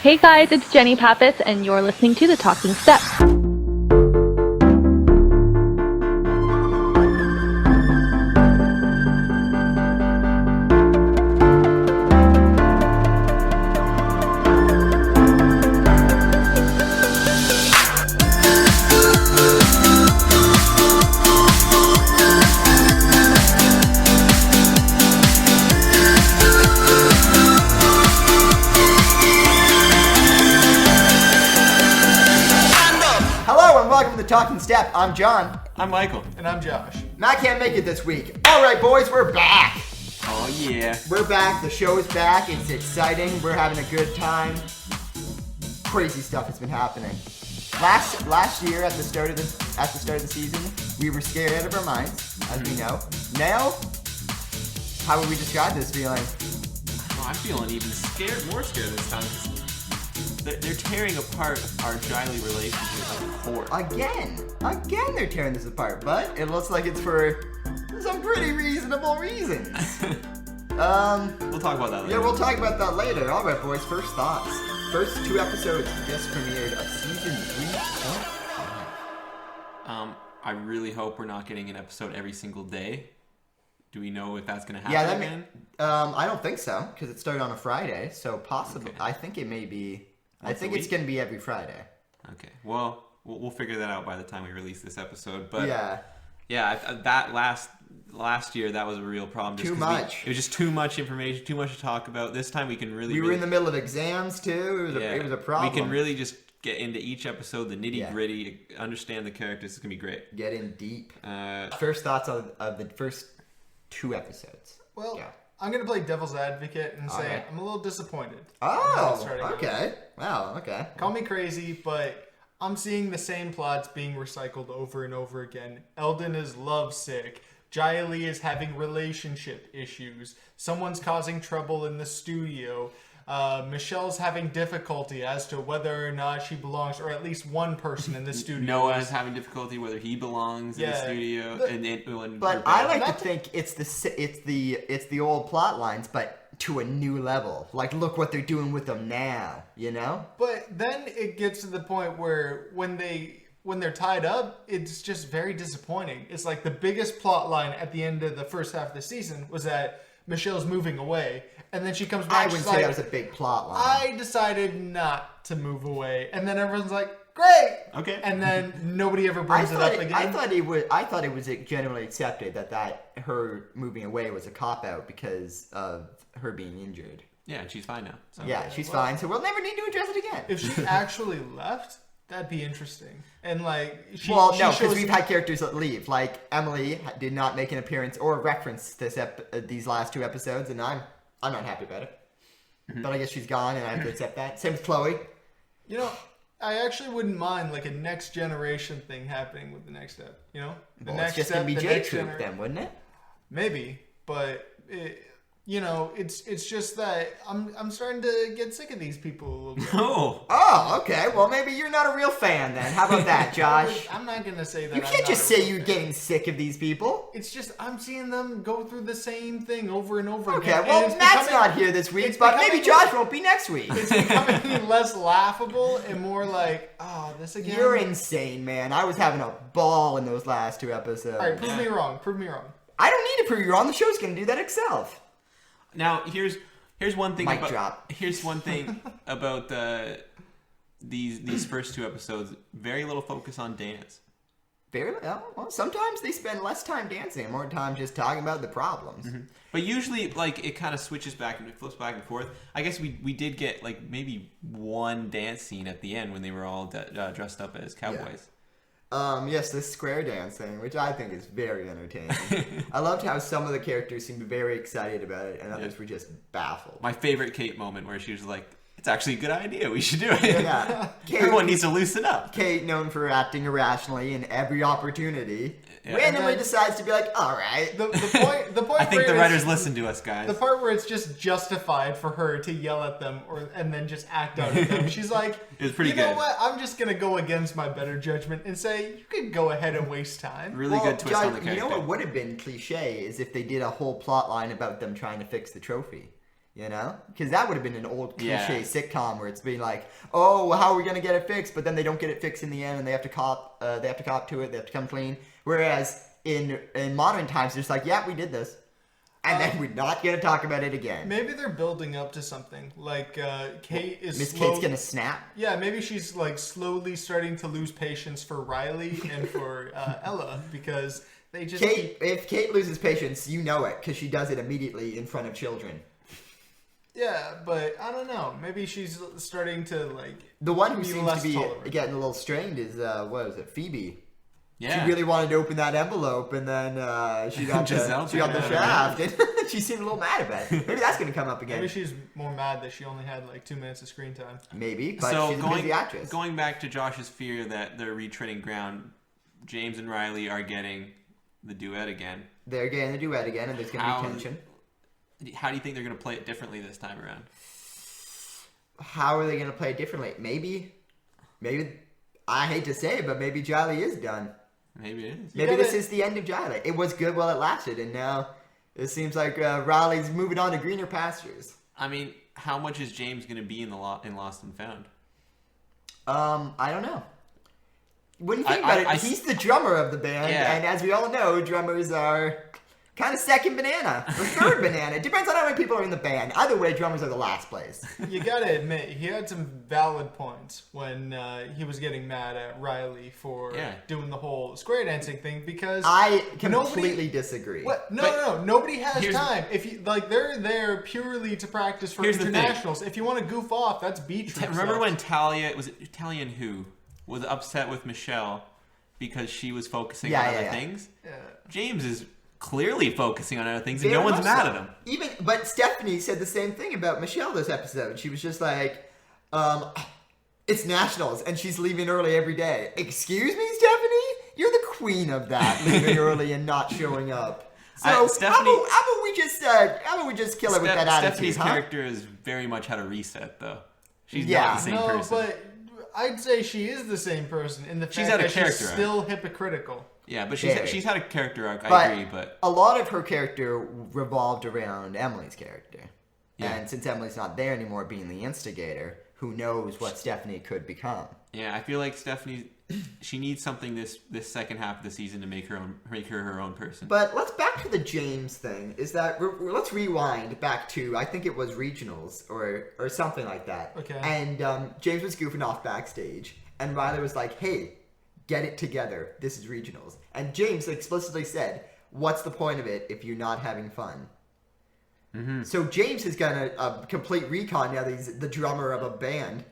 Hey guys, it's Jenny Pappas, and you're listening to The Talking Step. Talking Step. I'm John. I'm Michael. And I'm Josh. Matt can't make it this week. Alright boys, we're back. Oh yeah. We're back. The show is back. It's exciting. We're having a good time. Crazy stuff has been happening. Last year at the start of the season, we were scared out of our minds, as we know. Now, how would we describe this feeling? I'm feeling even more scared this time. They're tearing apart our Jiley relationship at the core. Again they're tearing this apart, but it looks like it's for some pretty reasonable reasons. We'll talk about that later. Yeah, we'll talk about that later. Alright boys, first thoughts. First 2 episodes just premiered of season 3. I really hope we're not getting an episode every single day. Do we know if that's going to happen again? I don't think so, because it started on a Friday, so possibly. Okay. I think it may be... I think it's going to be every Friday. Okay. Well, we'll figure that out by the time we release this episode. But yeah, that last year that was a real problem. Too much. It was just too much information, too much to talk about. This time we can really. We were in the middle of exams too. It was a problem. We can really just get into each episode, the nitty gritty, understand the characters. It's gonna be great. Get in deep. First thoughts of the first 2 episodes. Well. Yeah. I'm going to play devil's advocate and say I'm a little disappointed. Oh, okay. Wow, okay. Call me crazy, but I'm seeing the same plots being recycled over and over again. Eldon is lovesick. Jiley is having relationship issues. Someone's causing trouble in the studio. Michelle's having difficulty as to whether or not she belongs, or at least one person in the studio. Noah's having difficulty whether he belongs in the studio. But I like to think it's the old plot lines, but to a new level. Like, look what they're doing with them now, you know? But then it gets to the point where when they're tied up, it's just very disappointing. It's like the biggest plot line at the end of the first half of the season was that Michelle's moving away. And then she comes back. I wouldn't say that was a big plot line. I decided not to move away, and then everyone's like, "Great, okay." And then nobody ever brings it up again. I thought it was generally accepted that her moving away was a cop out because of her being injured. Yeah, and she's fine now. So. Yeah, she's fine. So we'll never need to address it again. If she actually left, that'd be interesting. And like, because we've had characters that leave. Like Emily did not make an appearance or reference these last 2 episodes, and I'm not happy about it. Mm-hmm. But I guess she's gone, and I have to accept that. Same with Chloe. You know, I actually wouldn't mind like a next generation thing happening with the next step. You know, it's just gonna be J-Troop then, wouldn't it? Maybe, but it's just that I'm starting to get sick of these people a little bit. Oh, okay. Well, maybe you're not a real fan then. How about that, Josh? I'm not gonna say that. You can't just say you're getting sick of these people. It's just I'm seeing them go through the same thing over and over again. Okay, well, Matt's not here this week, but maybe Josh won't be next week. It's becoming less laughable and more like, this again. You're insane, man. I was having a ball in those last 2 episodes. All right, prove me wrong. I don't need to prove you wrong. The show's gonna do that itself. Now here's one thing. Mic drop. Here's one thing about these first 2 episodes. Very little focus on dance. Well, sometimes they spend less time dancing and more time just talking about the problems. Mm-hmm. But usually, like, it kind of switches back and it flips back and forth. I guess we did get like maybe one dance scene at the end when they were all dressed up as cowboys. Yes, this square dance thing, which I think is very entertaining. I loved how some of the characters seemed very excited about it, and others were just baffled. My favorite Kate moment where she was like, "It's actually a good idea. We should do it." Yeah, Everyone needs to loosen up. Kate, known for acting irrationally in every opportunity, randomly decides to be like, "All right." The point. I think the writers listen to us, guys. The part where it's just justified for her to yell at them and then just act out at them. She's like, "It's pretty good. You know what? I'm just gonna go against my better judgment and say you could go ahead and waste time." Really good twist on the character. You know what would have been cliche is if they did a whole plot line about them trying to fix the trophy. You know? Because that would have been an old cliche Yeah. sitcom where it's being like, oh, how are we going to get it fixed? But then they don't get it fixed in the end, and they have to cop to it. They have to come clean. Whereas in modern times, it's like, yeah, we did this. And then we're not going to talk about it again. Maybe they're building up to something. Like, Kate is Miss Kate's going to snap. Yeah, maybe she's, like, slowly starting to lose patience for Riley and for Ella, because they just If Kate loses patience, you know it, because she does it immediately in front of children. Yeah, but I don't know. Maybe she's starting to, like, The one who be seems less to be tolerant. getting a little strained is, what is it, Phoebe. Yeah. She really wanted to open that envelope, and then she got Giselle the turned shaft, and she seemed a little mad about it. Maybe that's going to come up again. Maybe she's more mad that she only had, like, 2 minutes of screen time. Maybe, but So she's a busy actress. going back to Josh's fear that they're retreading ground, James and Riley are getting the duet again. They're getting the duet again, and there's going to be tension. How do you think they're going to play it differently this time around? How are they going to play it differently? Maybe, I hate to say it, but maybe Jiley is done. Maybe it is. Maybe this is the end of Jiley. It was good while it lasted, and now it seems like Riley's moving on to greener pastures. I mean, how much is James going to be in Lost and Found? I don't know. When you think about it, he's the drummer of the band, and as we all know, drummers are kind of second banana or third banana. It depends on how many people are in the band. Either way, drummers are the last place. You gotta admit, he had some valid points when he was getting mad at Riley for doing the whole square dancing thing, because I completely disagree. What? No. Nobody has time. If you like, they're there purely to practice for internationals. If you want to goof off, that's beach. Remember when Talia and who was upset with Michelle because she was focusing on other things? Yeah. James is clearly focusing on other things, and no one's mad at him. But Stephanie said the same thing about Michelle this episode. She was just like, it's nationals, and she's leaving early every day. Excuse me, Stephanie? You're the queen of that, leaving early and not showing up. So how about we just kill it with that attitude? Stephanie's character has very much had a reset, though. She's not the same person. But I'd say she is the same person in the fact that she's still hypocritical. Yeah, but she's had a character arc, I agree, but a lot of her character revolved around Emily's character. Yeah. And since Emily's not there anymore being the instigator, who knows what Stephanie could become. Yeah, I feel like Stephanie, she needs something this second half of the season to make her her own person. But let's back to the James thing. Let's rewind back to, I think it was regionals or something like that. Okay. And James was goofing off backstage, and Riley was like, "Hey, get it together. This is regionals." And James explicitly said, "What's the point of it if you're not having fun?" Mm-hmm. So James has got a complete recon now that he's the drummer of a band.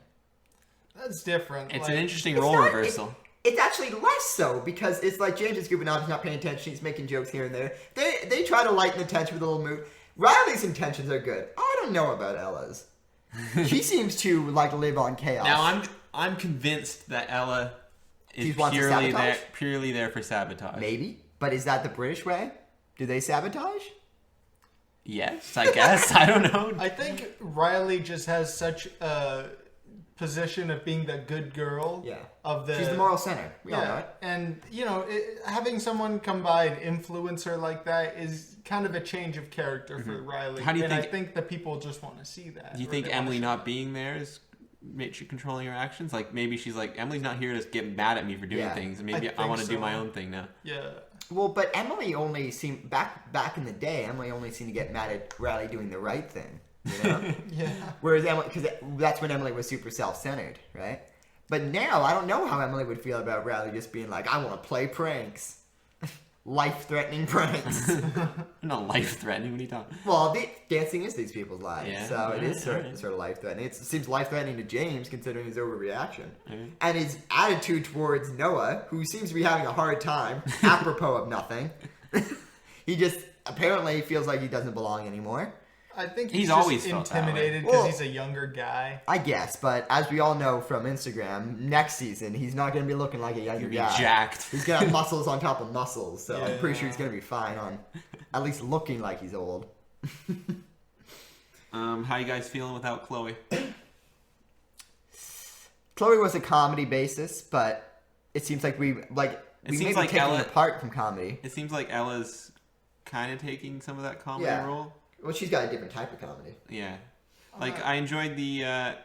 That's different. It's an interesting role reversal. It's actually less so, because it's like James is goofing off, he's not paying attention, he's making jokes here and there. They try to lighten the tension with a little mood. Riley's intentions are good. I don't know about Ella's. She seems to live on chaos. Now I'm convinced that Ella is purely there for sabotage. Maybe, but is that the British way? Do they sabotage? Yes, I guess. I don't know. I think Riley just has such a position of being the good girl. Yeah. She's the moral center. We all know it. And, having someone come by and influence her like that is kind of a change of character for Riley. How do you I think that people just want to see that. Do you think Emily not being there is controlling her actions? Like, maybe she's like, Emily's not here to get mad at me for doing things, and maybe I want to do my own thing now. Yeah. Well, but Emily only seemed back in the day. Emily only seemed to get mad at Riley doing the right thing, Yeah. Whereas Emily, because that's when Emily was super self-centered, right? But now I don't know how Emily would feel about Riley just being like, "I want to play pranks, life-threatening pranks." Not life-threatening. What are you talking? Well, dancing is these people's lives, so it is sort of life-threatening. It seems life-threatening to James, considering his overreaction. And his attitude towards Noah, who seems to be having a hard time, apropos of nothing. He just apparently feels like he doesn't belong anymore. I think he's just always intimidated because he's a younger guy. I guess, but as we all know from Instagram, next season he's not going to be looking like a younger guy. He's jacked. He's going to have muscles on top of muscles, so I'm pretty sure he's going to be fine on at least looking like he's old. How you guys feeling without Chloe? Chloe was a comedy basis, but it seems like we may be taking apart from comedy. It seems like Ella's kind of taking some of that comedy role. Well, she's got a different type of comedy. Yeah. Like, I enjoyed I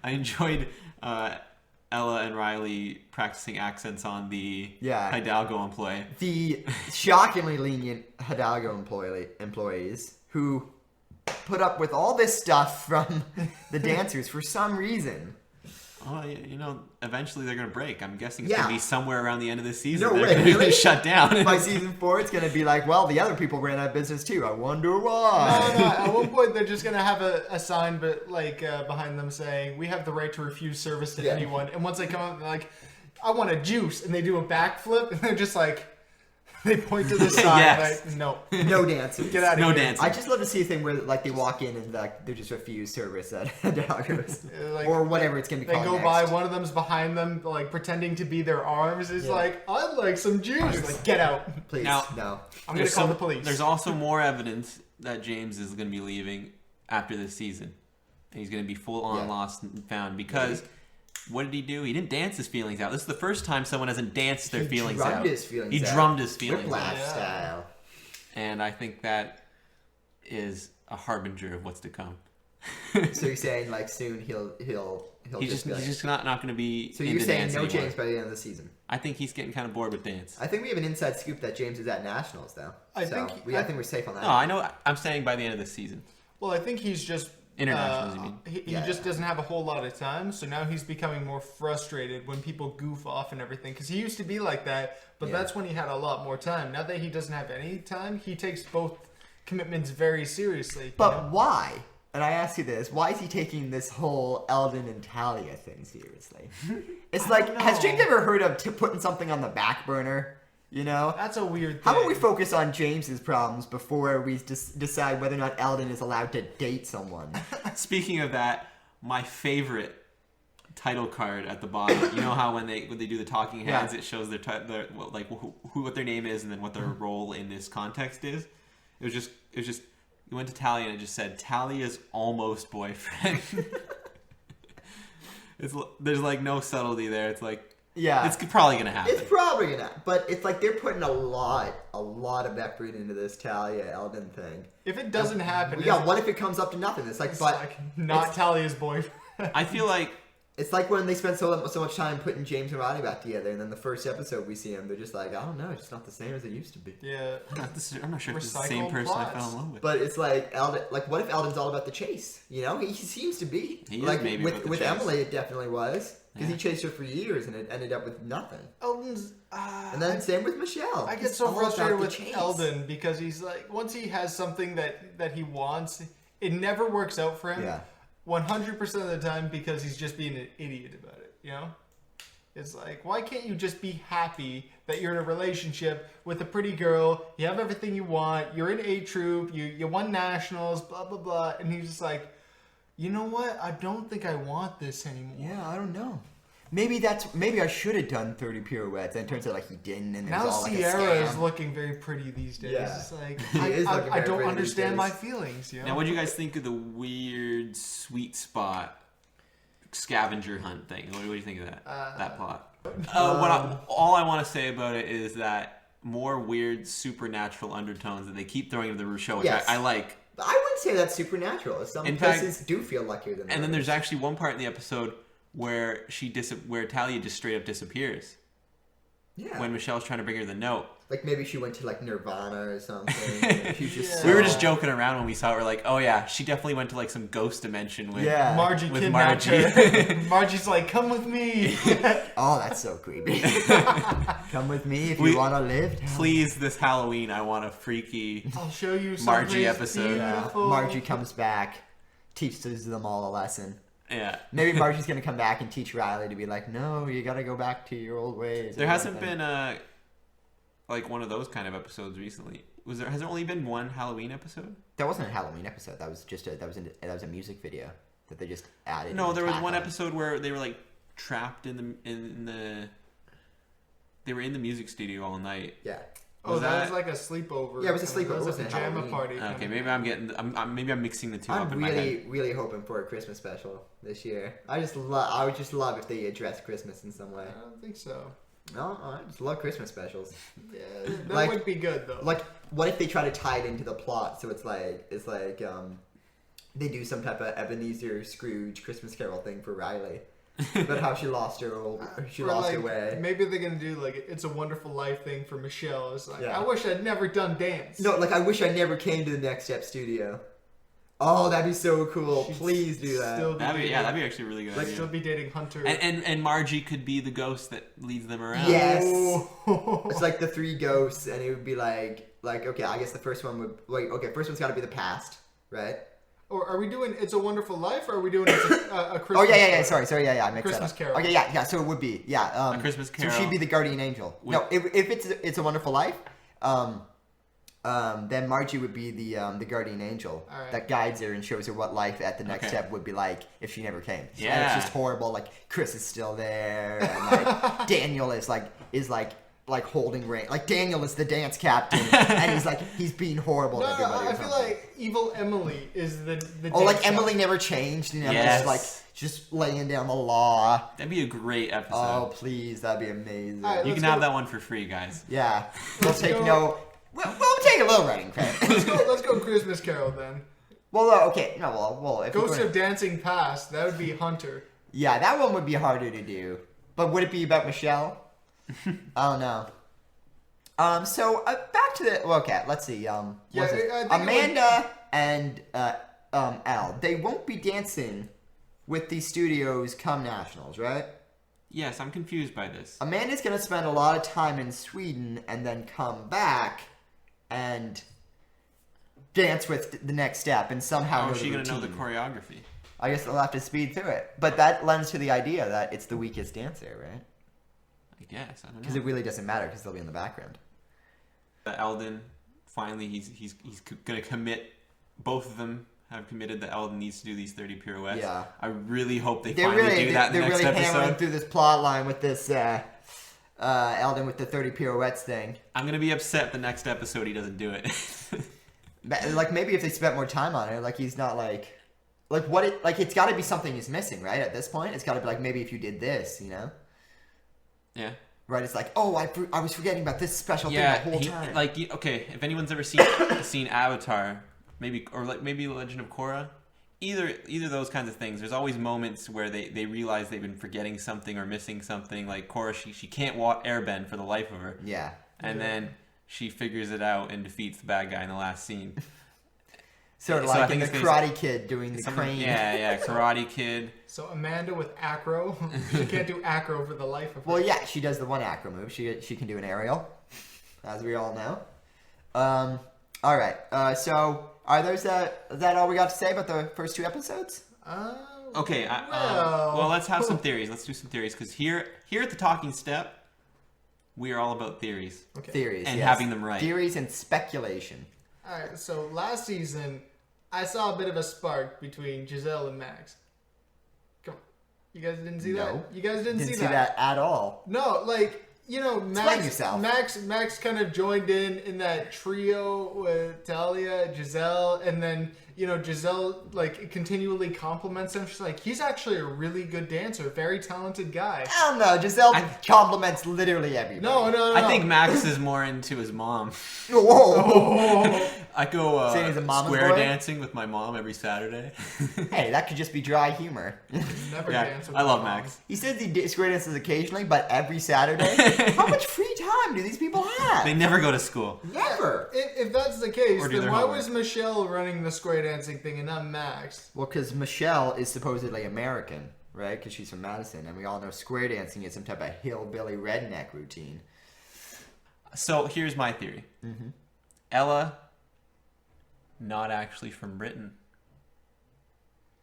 enjoyed Ella and Riley practicing accents on the Hidalgo employee. The shockingly lenient Hidalgo employees who put up with all this stuff from the dancers for some reason. Oh, you know, eventually they're going to break. I'm guessing it's going to be somewhere around the end of the season. No they're way, going to really? shut down. By season 4, it's going to be like, well, the other people ran out of business too. I wonder why. No. At one point, they're just going to have a sign behind them saying, we have the right to refuse service to anyone. And once they come out, they're like, I want a juice. And they do a backflip. And they're just like, they point to the side. Yes. Like, no. No dancing. Get out of No here. dancing. I just love to see a thing where like they walk in and like they just refuse service at Hidalgo's. Like, or whatever it's going to be They called go next. by, one of them's behind them, like pretending to be their arms. It's like, I'd like some juice. Like, get out. Please, Now- no. I'm going to call the police. There's also more evidence that James is going to be leaving after this season. And he's going to be full on lost and found because what did he do? He didn't dance his feelings out. This is the first time someone hasn't danced their feelings out. He drummed his feelings Whiplash out. style. And I think that is a harbinger of what's to come. So you're saying like soon he'll He's just not going to be. So into you're saying dance no anymore. James by the end of the season? I think he's getting kind of bored with dance. I think we have an inside scoop that James is at Nationals though. I think we're safe on that. No, I know. I'm saying by the end of the season. Well, I think he's just Internationals, you mean? He just doesn't have a whole lot of time, so now he's becoming more frustrated when people goof off and everything. Because he used to be like that, but that's when he had a lot more time. Now that he doesn't have any time, he takes both commitments very seriously. But why? And I ask you this: why is he taking this whole Eldon and Talia thing seriously? It's like, has James ever heard of putting something on the back burner? You know, that's a weird thing. How about we focus on James's problems before we decide whether or not Eldon is allowed to date someone? Speaking of that, my favorite title card at the bottom. You know how when they do the talking heads, it shows their what their name is and then what their role in this context is. It was just you went to Talia and it just said Talia's almost boyfriend. There's like no subtlety there. It's like. Yeah, it's probably gonna happen. It's probably gonna, but it's like they're putting a lot of effort into this Talia Eldon thing. If it doesn't happen, what if it comes up to nothing? It's like, not Talia's boyfriend. I feel like it's like when they spend so much time putting James and Riley back together, and then the first episode we see him, they're just like, I don't know, it's just not the same as it used to be. Yeah, I'm not sure if it's the same person I fell in love with. But it's like Eldon. Like, what if Eldon's all about the chase? You know, he seems to be. He like is maybe with Emily, it definitely was. Because he chased her for years and it ended up with nothing. Eldon's... and then same with Michelle. I get so frustrated with Eldon because he's like, once he has something that he wants, it never works out for him. Yeah. 100% of the time because he's just being an idiot about it, you know? It's like, why can't you just be happy that you're in a relationship with a pretty girl, you have everything you want, you're in A Troop, you won nationals, blah, blah, blah, and he's just like, you know what? I don't think I want this anymore. Yeah, I don't know. Maybe I should have done 30 pirouettes, and it turns out like he didn't. And now all Sierra like is looking very pretty these days. Yeah. It's like I don't understand my feelings. You know? Now, what do you guys think of the weird sweet spot scavenger hunt thing? What do you think of that that plot? All I want to say about it is that more weird supernatural undertones that they keep throwing into the show, which I like. I wouldn't say that's supernatural. Some places do feel luckier than others. And then there's actually one part in the episode where where Talia just straight up disappears. Yeah. When Michelle's trying to bring her the note. Like maybe she went to like Nirvana or something. We were just joking around when we saw it. We're like, oh yeah, she definitely went to like some ghost dimension with Margie kidnapped her. Margie's like, come with me. Oh, that's so creepy. Come with me if you want to live. Please, this Halloween, I want a freaky I'll show you Margie episode. Margie comes back, teaches them all a lesson. Yeah. Maybe Margie's going to come back and teach Riley to be like, no, you got to go back to your old ways. There hasn't been like one of those kind of episodes recently. Has there only been one Halloween episode? That wasn't a Halloween episode. That was just that was a music video that they just added. No, there was one episode where they were like trapped in the they were in the music studio all night. Yeah. That was like a sleepover. Yeah, it was a sleepover. It was a pajama party. Okay, maybe I'm mixing the two up in my head. I'm really hoping for a Christmas special this year. I would just love if they addressed Christmas in some way. I don't think so. No, I just love Christmas specials. Yeah, that Like- would be good though. Like, what if they try to tie it into the plot? So it's like they do some type of Ebenezer Scrooge Christmas Carol thing for Riley, about how she lost her Or, way. Maybe they're gonna do like It's a Wonderful Life thing for Michelle. It's like, Yeah. I wish I'd never done dance. No, like I wish I never came to the Next Step studio. Oh, that'd be so cool. She'd Please do that. Still be That'd be dating- actually a really good idea. Still be dating Hunter. And Margie could be the ghost that leads them around. Yes. Oh. It's like the three ghosts, and it would be like okay, I guess the first one would first one's got to be the past, right? Or are we doing It's a Wonderful Life, or are we doing a Christmas? Oh yeah. Story? Sorry, yeah, I mixed Christmas that up. Carol. Okay, yeah. So it would be A Christmas Carol. So she'd be the guardian angel. With- No, if it's a Wonderful Life, then Margie would be the guardian angel All right. that guides her and shows her what life at the next Okay. step would be like if she never came. And Yeah. it's just horrible. Like Chris is still there, and like Daniel is holding rein. Like Daniel is the dance captain, and he's being horrible No, to everybody. I or feel something. like Evil Emily is the Oh, like dance Emily captain. never changed, and Yes. just laying down the law. That'd be a great Oh, episode. please, that'd be amazing. All right, You let's can have go. that one for free, guys. Yeah, we'll Let's take go. we'll take a little writing credit. Let's go Christmas Carol then. Well, okay, no, well, if we're Ghost going- of Dancing Past. That would be Hunter. yeah, that one would be harder to do. But would it be about Michelle? I don't know. So back to the okay. Let's see. Yeah, what's it? I think Amanda and Al. They won't be dancing with the studios come nationals, right? Yes, I'm confused by this. Amanda's gonna spend a lot of time in Sweden and then come back and dance with the next step and somehow How know is she the going to know the routine. choreography? I guess they'll have to speed through it. But that lends to the idea that it's the weakest dancer, right? I guess. I don't Because know. it really doesn't matter because they'll be in the background. Eldon, finally, he's going to commit. Both of them have committed that Eldon needs to do these 30 pirouettes. Yeah. I really hope they They're finally really, do that in the they're next really hammering episode. through this plot line with this Eldon with the 30 pirouettes thing. I'm going to be upset the next episode he doesn't do it. Like maybe if they spent more time on it, like he's not like what it like it's got to be something he's missing, right? At this point, it's got to be like maybe if you did this, you know, Yeah. right? It's like I was forgetting about this special Yeah, thing the whole time. okay, if anyone's ever seen Avatar, maybe Legend of Korra, either of those kinds of things, there's always moments where they realize they've been forgetting something or missing something. Like Korra, she can't airbend for the life of her, yeah. and then she figures it out and defeats the bad guy in the last scene. Sort of So I like think in the it's gonna Karate Kid doing the Something- crane. Yeah, Karate Kid. So Amanda with acro. She can't do acro for the life of her. Well, yeah, she does the one acro move. She can do an aerial, as we all know. All right. So are those is that all we got to say about the first two episodes? Okay, well, let's have some theories. Let's do some theories because here at the Talking Step, we are all about theories. Okay. Theories And yes. having them right. Theories and speculation. All right. So last season, I saw a bit of a spark between Giselle and Max. Come on, you guys didn't see No. that? You guys didn't Didn't see see that at all. No, like Explain yourself. Max kind of joined in that trio with Talia, Giselle, and then Giselle like continually compliments him. She's like, he's actually a really good dancer, very talented guy. I don't know. Giselle compliments literally everybody. No. I think Max is more into his mom. Whoa. I go Saying he's a mama's square boy? dancing with my mom every Saturday. Hey, that could just be dry humor. Never Yeah, dance with I love my mom. Max. He says he square dances occasionally, but every Saturday. How much free time do these people have? They never go to school. Never. If that's the case, Or do then their why homework. was Michelle running the square dancing thing and not Max? Well, because Michelle is supposedly American, right? Because she's from Madison, and we all know square dancing is some type of hillbilly redneck routine. So here's my theory. Mm-hmm. Ella, not actually from Britain.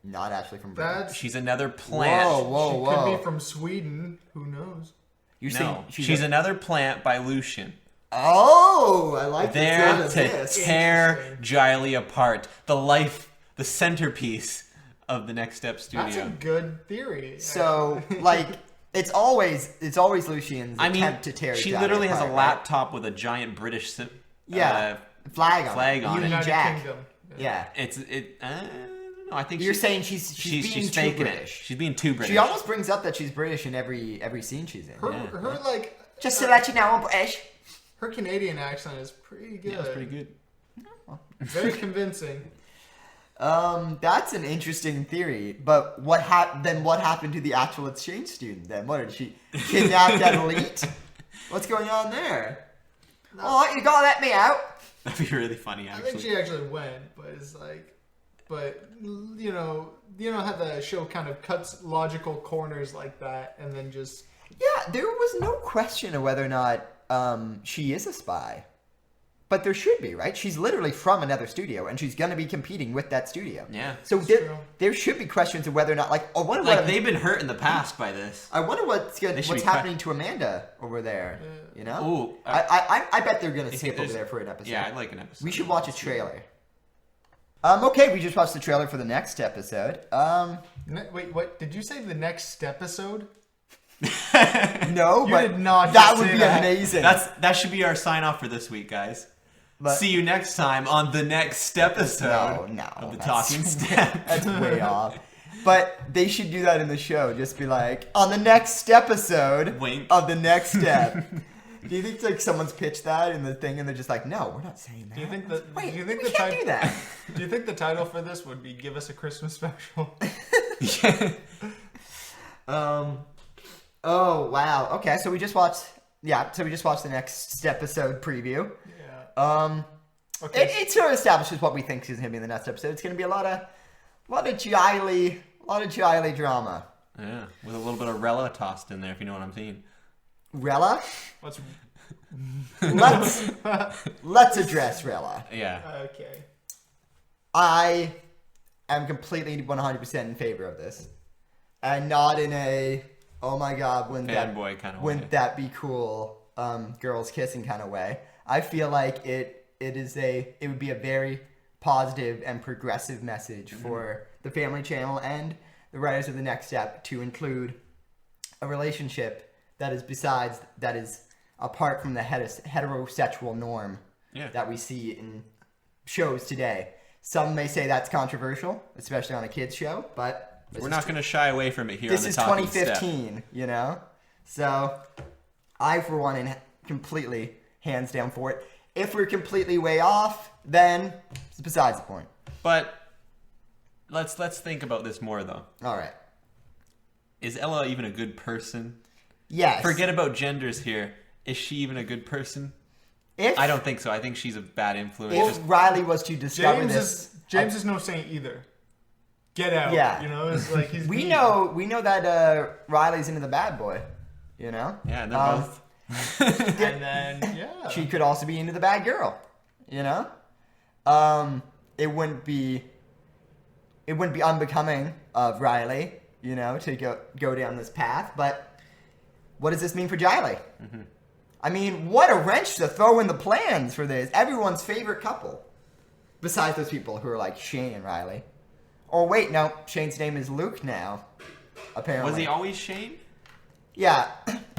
Not actually from Britain. That's She's another plant. Whoa. she could be from Sweden. Who knows? You're No, saying she's another plant by Lucian. Oh, I like the There sound of to this. tear Giley apart. The centerpiece of the Next Step studio. That's a good theory. So, like, it's always Lucian's I mean, attempt to tear. she Johnny literally has a apart, right? laptop with a giant British Yeah, flag on flag it. on it. Union United Jack. Kingdom. Yeah. No, I think You're saying she's being she's too faking British. it. She's being too British. She almost brings up that she's British in every scene she's in. Her like Just to let you know, I'm British. Her Canadian accent is pretty good. Yeah, it's pretty good. Very convincing. That's an interesting theory. But what happened to the actual exchange student then? What, did she kidnap that elite? What's going on there? Oh, you gotta let me out. That'd be really funny, I actually. think she actually went, but it's like, you know how the show kind of cuts logical corners like that, and then just Yeah, there was no question of whether or not she is a spy. But there should be, right? She's literally from another studio, and she's going to be competing with that studio. Yeah. So true. there should be questions of whether or not, like, I wonder Like, what they've been hurt in the past by this. I wonder what's should be happening to Amanda over there. You know? Ooh, I bet they're going to you skip think over there's- there for an episode. Yeah, I'd like an episode. We should watch a trailer. Okay, we just watched the trailer for the next episode. Wait, what? Did you say the next episode? No, You but did not that just would say be that. amazing. That should be our sign off for this week, guys. But- See you next time on the next episode No, of the that's- Talking Step. That's way off. But they should do that in the show. Just be like, on the next episode Wink. of the next step. Do you think like someone's pitched that in the thing and they're just like, no, we're not saying that. Do you think that? Wait, do you think we the can't do that. Do you think the title for this would be "Give Us a Christmas Special"? Oh wow. Okay, so we just watched. Yeah, so we just watched the next episode preview. Yeah. Okay. It sort of establishes what we think is going to be in the next episode. It's going to be a lot of jiley drama. Yeah, with a little bit of Rella tossed in there, if you know what I'm saying. Rella, What's let's address Rella. Yeah. okay? I am completely 100% in favor of this, and not in a oh my god Fanboy kind of way. wouldn't that be cool girls kissing kind of way. I feel like it would be a very positive and progressive message for the Family Channel and the writers of the next step to include a relationship that is apart from the heterosexual norm that we see in shows today. Some may say that's controversial, especially on a kids show, but We're not going to shy away from it here on this the is Talking Step. 2015, you know? So I, for one, am completely hands down for it. If we're completely way off, then it's besides the point. But let's think about this more, though. All right. Is Ella even a good person? Yes. Forget about genders here. Is she even a good person? If, I don't think so. I think she's a bad influence. if Just Riley was to discover James is no saint either. Get out. Yeah. You know, it's like he's. we mean. know that Riley's into the bad boy, you know? yeah, they're both. And then yeah. She could also be into the bad girl, you know? It wouldn't be unbecoming of Riley, you know, to go down this path, but what does this mean for Jiley? Mm-hmm. I mean, what a wrench to throw in the plans for this. Everyone's favorite couple. Besides those people who are like Shane and Riley. Or wait, no, Shane's name is Luke now, apparently. Was he always Shane? Yeah,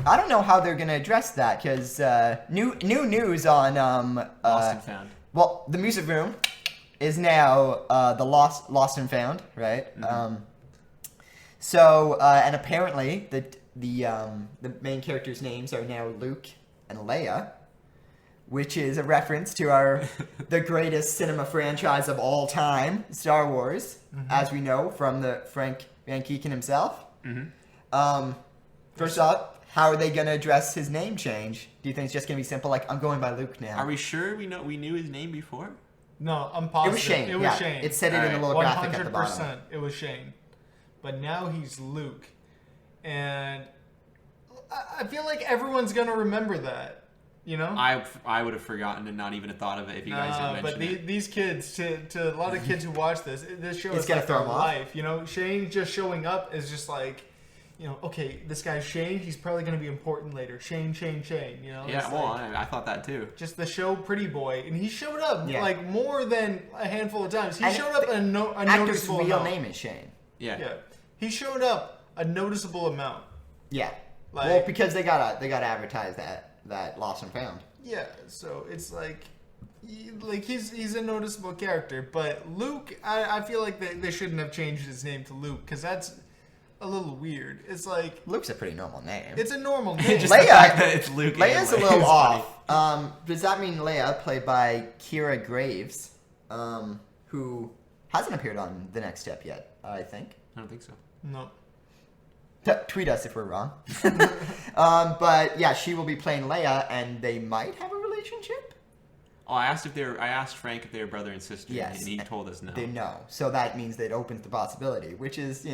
I don't know how they're going to address that, because new news on... Lost and Found. Well, the music room is now the Lost and Found, right? Mm-hmm. And apparently the main characters' names are now Luke and Leia, which is a reference to the greatest cinema franchise of all time, Star Wars, as we know from the Frank Van Keeken himself. Mm-hmm. First off, how are they going to address his name change? Do you think it's just going to be simple, like, I'm going by Luke now? Are we sure we knew his name before? No, I'm It positive. was Shane. It was yeah. Shane. It said it in the little graphic at the bottom. 100%. It was Shane. But now he's Luke, and I feel like everyone's gonna remember that. You know. I would have forgotten and not even have thought of it if you guys didn't mention but it. these kids, to a lot of kids who watch this show It's is gonna like throw their 'em off. life. You know, Shane just showing up is just like, you know, okay, this guy's Shane. He's probably gonna be important later. Shane. You know. Yeah, it's well, like I thought that too. just the show Pretty Boy, and he showed up Yeah. like more than a handful of times. He And showed up a Actor's noticeable real amount. name is Shane. Yeah. Yeah, he showed up a noticeable amount. Yeah. Like- well, because they gotta advertise that Lost and Found. Yeah, so it's like he's a noticeable character, but Luke, I feel like they shouldn't have changed his name to Luke, because that's a little weird. It's like Luke's a pretty normal name. it's a normal name. Just the fact that it's Luke. Leia's a anyway little is funny. off. Does that mean Leia, played by Kira Graves, who hasn't appeared on The Next Step yet, I think. I don't think so. No. Tweet us if we're wrong. But yeah, she will be playing Leia, and they might have a relationship. Oh, I asked Frank if they were brother and sister, Yes. and he told us no. They know, so that means that it opens the possibility, which is,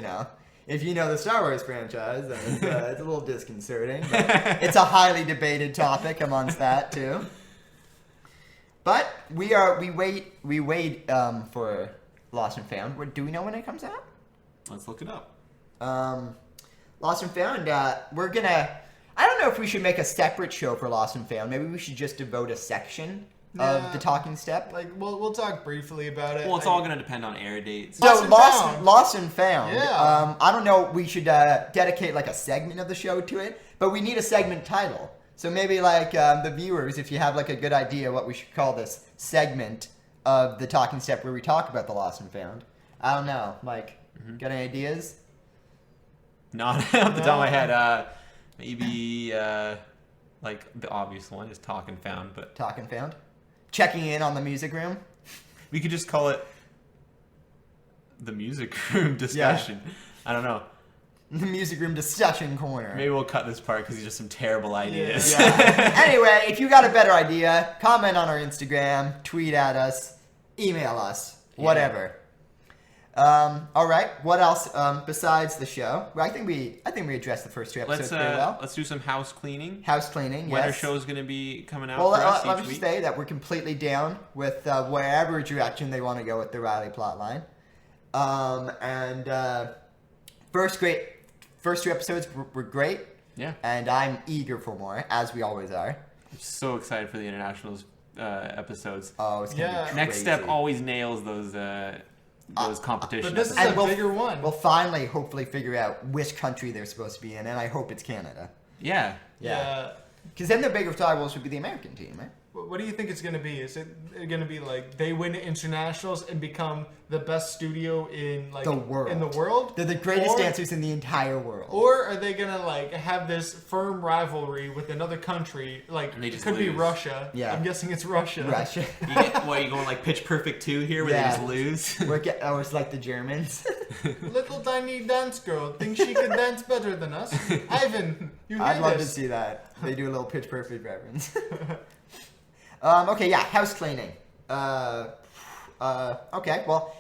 if you know the Star Wars franchise, then it's a little disconcerting. But it's a highly debated topic amongst that too. But we wait for Lost and Found. Do we know when it comes out? Let's look it up. Lost and Found. We're gonna. I don't know if we should make a separate show for Lost and Found. Maybe we should just devote a section of the Talking Step. Like we'll talk briefly about it. Well, it's all going to depend on air dates. So Lost and Found. Yeah. I don't know. We should dedicate like a segment of the show to it, but we need a segment title. So maybe like the viewers, if you have like a good idea what we should call this segment of the Talking Step where we talk about the Lost and Found. I don't know. Mike, got any ideas? Not off the top of my head. Maybe like the obvious one is Talk and Found, but Talk and Found. Checking in on the music room. we could just call it the music room discussion. I don't know. The music room discussion corner. Maybe we'll cut this part because these are some terrible ideas. Yeah. Anyway, if you got a better idea, comment on our Instagram, tweet at us, email us, whatever. All right. What else besides the show? Well, I think we addressed the first two episodes pretty well. Let's do some house cleaning. House cleaning. Weather yes. show's going to be coming out Well, for us let me each just week. say that we're completely down with wherever direction they want to go with the Riley plotline. First two episodes were great. Yeah. And I'm eager for more, as we always are. I'm so excited for the internationals episodes. Oh, it's gonna be crazy. Next Step always nails those competition But this is episodes. a bigger one. We'll finally, hopefully, figure out which country they're supposed to be in, and I hope it's Canada. Yeah. Yeah. Because then the bigger rivals would be the American team, right? What do you think it's going to be? Is it going to be like they win internationals and become the best studio in like The world. In the world? They're the greatest Or- dancers in the entire world. Or are they gonna like have this firm rivalry with another country? Like And they it just could be lose. Russia. Yeah. I'm guessing it's Russia. Russia. You going like Pitch Perfect 2 here where Yeah. they just lose? It's like the Germans. Little tiny dance girl thinks she can dance better than us. Ivan, you hear I'd love to this? see that. They do a little Pitch Perfect reference. Okay, yeah, house cleaning. Okay, well,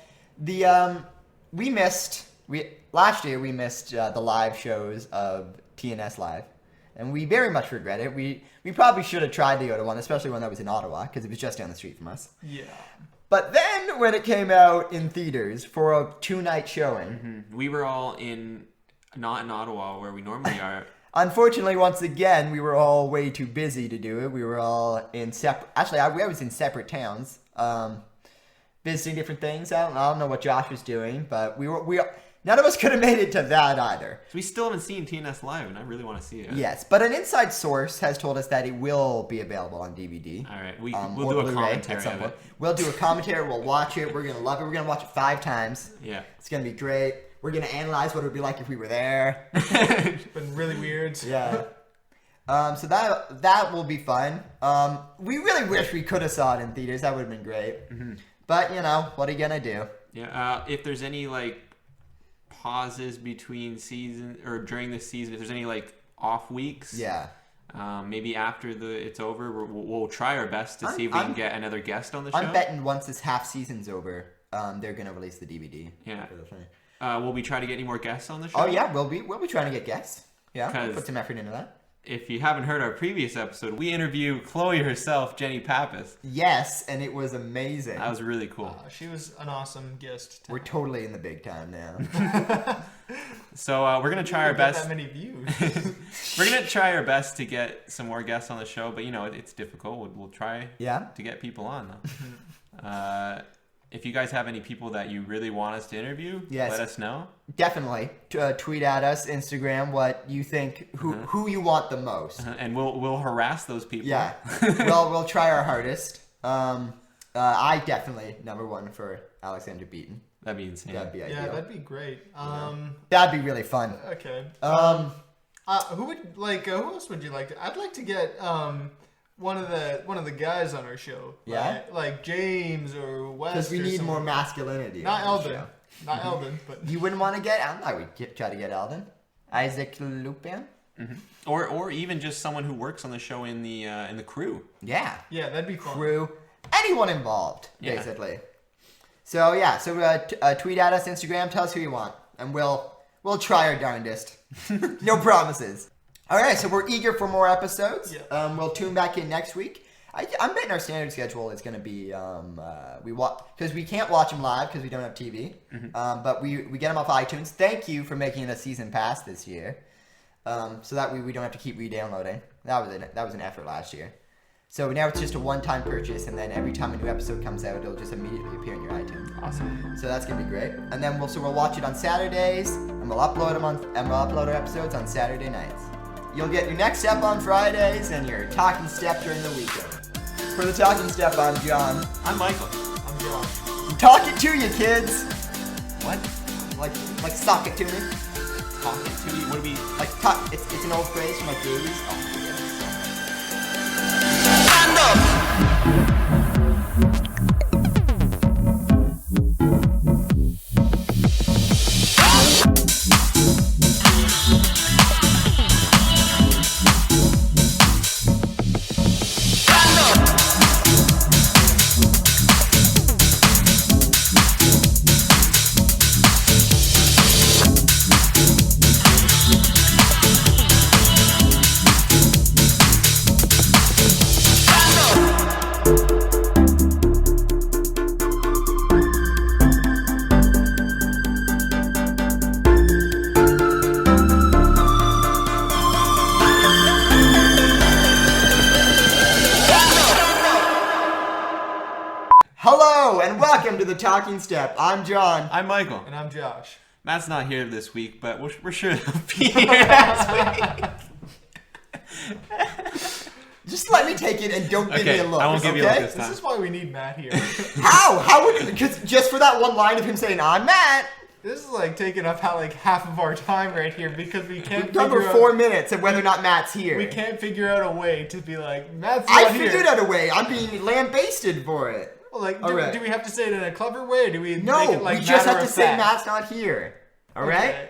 last year we missed the live shows of TNS Live, and we very much regret it. We probably should have tried the other one, especially when that was in Ottawa, because it was just down the street from us. Yeah. But then when it came out in theaters for a 2-night showing, We were all not in Ottawa where we normally are. unfortunately, once again, we were all way too busy to do it. We were all in separate. Actually, I was in separate towns, visiting different things. I don't know what Josh was doing, but we none of us could have made it to that either. So we still haven't seen TNS Live, and I really want to see it. Yes, but an inside source has told us that it will be available on DVD. All right, or we'll do a Blu-ray commentary at some of point. it. We'll do a commentary. We'll watch it. We're gonna love it. We're gonna watch it 5 times. Yeah. It's gonna be great. We're gonna analyze what it would be like if we were there. It's been really weird. Yeah. So that will be fun. We really wish we could have saw it in theaters. That would have been great. Mm-hmm. But what are you gonna do? Yeah. If there's any like pauses between season or during the season, if there's any like off weeks, Yeah. maybe after it's over, we'll try our best to see if we can get another guest on the show. I'm betting once this half season's over, they're gonna release the DVD. Yeah. For the thing. Will we try to get any more guests on the show? Oh yeah, we'll be trying to get guests. Yeah, we'll 'Cause- put some effort into that. If you haven't heard our previous episode, we interview Chloe herself, Jenny Pappas. Yes, and it was amazing. That was really cool. She was an awesome guest. We're totally in the big time now. So we're gonna try our Get best. that many views. We're gonna try our best to get some more guests on the show, but it's difficult. We'll try Yeah. to get people on though. If you guys have any people that you really want us to interview, Yes. let us know. Definitely. Tweet at us, Instagram, what you think, who you want the most. And we'll harass those people. Yeah. we'll try our hardest. I definitely number 1 for Alexander Beaton. That'd be insane. That'd be Yeah, ideal. that'd be great. That'd be really fun. Okay. Who would who else would you like to? I'd like to get one of the guys on our show. Yeah? Like James or Wes. Because we or need someone. more masculinity. Not on the Eldon. show. Not Eldon, but You wouldn't want to get Eldon? I would try to get Eldon. Isaac Lupin? Or even just someone who works on the show in the crew. Yeah. yeah, that'd be fun. Crew. Anyone involved, Yeah. basically. So, yeah. So, tweet at us, Instagram. Tell us who you want. And we'll try our darndest. No promises. All right. So, we're eager for more episodes. Yeah. We'll tune back in next week. I'm betting our standard schedule is going to be because we can't watch them live because we don't have TV. But we get them off iTunes. Thank you for making it a season pass this year, so that we don't have to keep re-downloading. That was an effort last year. So now it's just a one-time purchase, and then every time a new episode comes out, it'll just immediately appear in your iTunes. Awesome. So that's gonna be great. And then we'll watch it on Saturdays, and we'll upload our episodes on Saturday nights. You'll get your next step on Fridays and your talking step during the weekend. For the talking step, I'm John. I'm Michael. I'm Josh. I'm talking to you, kids. What? Like sock it to me. Talking to you? What do we? Like talk. It's an old phrase from like the 80s. Oh, Hello and welcome to the Talking Step. I'm John. I'm Michael. And I'm Josh. Matt's not here this week, but we're sure he'll be here next week. Just let me take it and don't give me a look. I won't give you a look okay? this This time. is why we need Matt here. How? How would? Because just for that one line of him saying "I'm Matt," This is like taking up half of our time right here because we can't we've done for figure 4 out, minutes of whether or not Matt's here. we can't figure out a way to be like Matt's I not here. figured out a way. I'm being lambasted for it. Well, like, All right. do we have to say it in a clever way? Or do we No, make it like we just matter have to of say fact? Matt's not here. All right? Okay.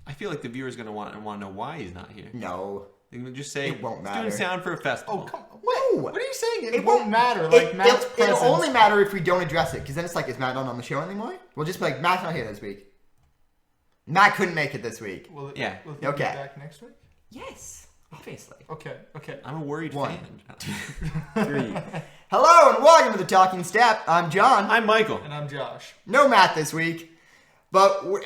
I feel like the viewer's gonna want to know why he's not here. No. They can just say It won't he's matter. doing sound for a festival. Oh, come on. What? No. What are you saying? It won't matter. Like, Matt's it'll presence. only matter if we don't address it, because then it's like, is Matt not on the show anymore? We'll just be like, Matt's not here this week. Matt couldn't make it this week. Will it, Yeah. Will he Okay. be back next week? Yes, obviously. Okay. I'm a worried One. fan. 3. Hello and welcome to the Talking Step. I'm John. I'm Michael. And I'm Josh. No Matt this week, but we're...